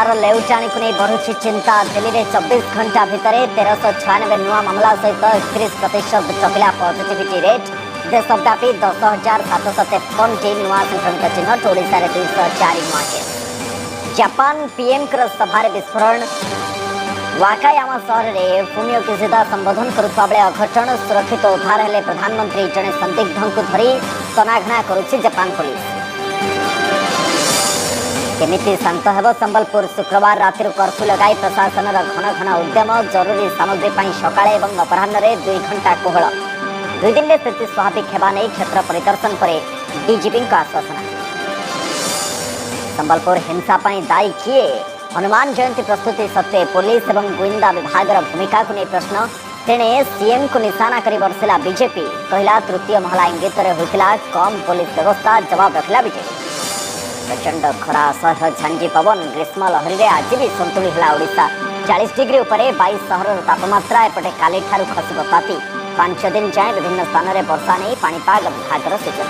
टंकार लेउटाणी को नहीं बढ़ुची चिंता। दिल्ली में 24 घंटा भितर 1396 नुआ मामला सहित 31% टपिला पॉजिटिविटी रेट। देशव्यापी 10,753 नुआ संक्रमित चिन्हट। ओडिशा 204 नुआ केस। जापान पीएम सभार विस्फोरण। वाकायामा सहर में फुमियो किशिदा संबोधन करुवा बेले अघटन। सुरक्षित उद्धार हेले प्रधानमंत्री। जड़े संदिग्ध को धरी तनाघना करुछि जापान पुलिस। केमिति शांत हेब संबलपुर। शुक्रवार राति कर्फ्यू लगाई प्रशासन घन घन उद्यम। जरूरी सामग्री सकाळे एवं अपराह्न 2 घंटा कोहल। 2 दिन में स्थिति स्वाभाविक हेबा नहीं क्षेत्र परिदर्शन पर डीजीपी आश्वासन। संबलपुर हिंसा दायी किए? हनुमान जयंती प्रस्तुति सत्वे पुलिस एवं गुइंदा विभाग भूमिका को नहीं प्रश्न। तेणे सीएम को निशाना कर बरसिला बीजेपी। कहला तृतीय महला इंगित होता कम पुलिस व्यवस्था। जवाब रखिला बीजेपी। प्रचंड खरा सह झांझी पवन। ग्रीष्म लहरी में आज भी संतुली है ओडिशा। 40 डिग्री उपर 22 सहर तापमात्रा। एपटे काली ठारू खसिब ताती। 5 दिन जाए विभिन्न स्थान में वर्षा नहीं पाणीपाग विभाग सूचना।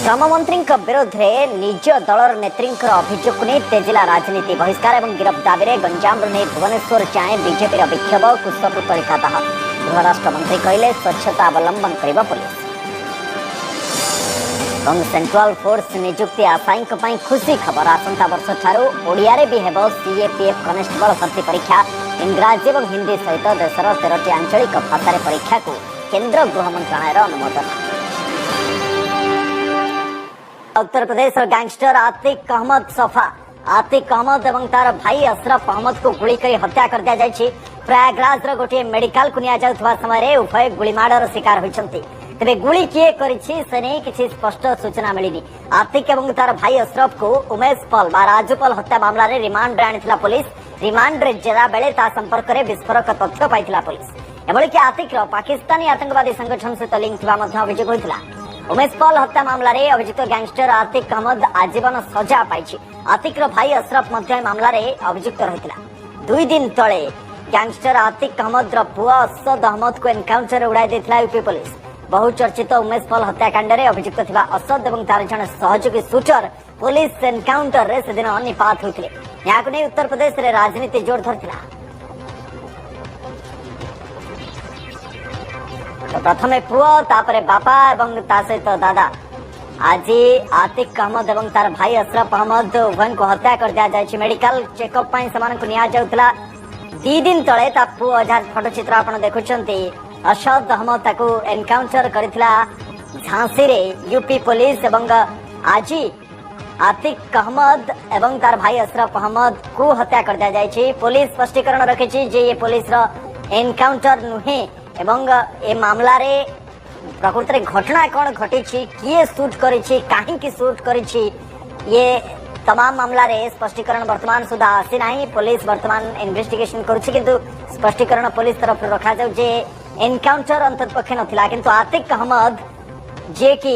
श्रम मंत्री विरोध में निज दलर नेत्री अभियोग को नहीं तेजिला राजनीति। बहिष्कार और गिरफ दाबी गंजाम नहीं भुवनेश्वर जाए बीजेपी विक्षोभ। कुशपुतलिका दाह। गृहराष्ट्र मंत्री कहले स्वच्छता अवलंबन कर पुलिस। सेंट्रल फोर्स नियुक्ति आशायी खुशी खबर। आसंता वर्ष ठारू ओडिया रे भी हेबो सीएपीएफ कनेस्टेबल भर्ती परीक्षा। इंग्राजी और हिंदी सहित देशर 13टी आंचलिक भाषा परीक्षा को केंद्र गृह मंत्रालय अनुमोदन। उत्तर प्रदेश गैंगस्टर आतिक अहमद सफा। आतिक अहमद और तार भाई अशरफ अहमद को गुली कर हत्या कर दिया जायछि। प्रयागराज गोटे मेडिकल को निया समय उभय गुलीमाड़र शिकार होइछन्ति। तेरे गुली किए से नहीं किसी स्पष्ट सूचना मिलनी। आतिक और तार भाई अशरफ को उमेश पल बा राजूपल हत्या मामला रे रिमांड रे आनिथिला पुलिस। रिमांड रे जेरा बेले ता संपर्क रे विस्फोरक तथ्य पाइथिला पुलिस। एबळे कि आतिक रो पाकिस्तानी आतंकवादी संगठन सहित लिंक थिबा मध्ये अभियोग होइथिला। उमेश पल हत्या मामला रे अभियुक्त गैंगस्टर आतिक अहमद आजीवन सजा पाइछि। आतिक रो भाई अशरफ मध्ये मामला रे अभियुक्त रहिथिला। 2 दिन तळे गैंगस्टर आतिक अहमद रो पुआ असद अहमद को एनकाउंटर उड़ाई देथिला यूपी पुलिस। बहुचर्चित उमेश पल हत्याकांड में अभियुक्त थिबा असद और तार जन सहयोगी शूटर पुलिस एनकाउंटर रे से दिन निपात होते। यहाँ को नहीं उत्तर प्रदेश रे राजनीति जोर धरथिला। तो प्रथमे पुओ तापरे बापा और ता सहित दादा। आज आतिक अहमद और तार भाई अशरफ अहमद उभय को हत्या कर दिया जायछि। मेडिकल चेकअप से निया जाउतला। 2 दिन तले ता पुओ जहाँ फोटोचित्र आप देखुंट अशद अहमद ताकू एनकाउंटर करथिला झांसी रे यूपी पुलिस। एवं आज आतिक अहमद एवं तार भाई अशरफ अहमद को हत्या कर दिया जायछि। पुलिस स्पष्टीकरण रखिछि जे ये पुलिस रो एनकाउंटर नुहे। एवं ए मामला रे प्रकृत रे घटना कौन घटी किए शूट करिछि काहे शूट करिछि ये तमाम मामला रे स्पष्टीकरण वर्तमान सुधा आसी नाही। पुलिस वर्तमान इन्वेस्टिगेशन करुछि किंतु स्पष्टीकरण पुलिस तरफ रखा जाउ जे एनकाउंटर अंतत पक्षे नथिला। किंतु आतिक अहमद जे कि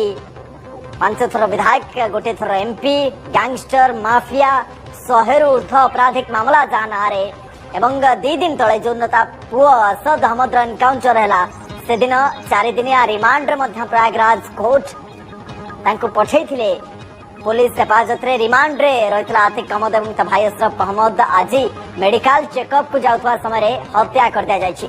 5 थर विधायक गोटे थर एमपी गैंगस्टर माफिया 100 रु ऊर्ध्व आपराधिक मामला जाना रे एवं 2 दिन तले जो पुओ असद अहमद एनकाउंटर है से दिन 4 दिनिया रिमांड प्रयागराज कोर्ट तांको पठेइथिले। पुलिस हेफाजत रे रिमांड रे रहितला आतिक अहमद और भाई अशरफ अहमद। आज मेडिकल चेकअप को जाउथवा समय हत्या कर दिया जायछि।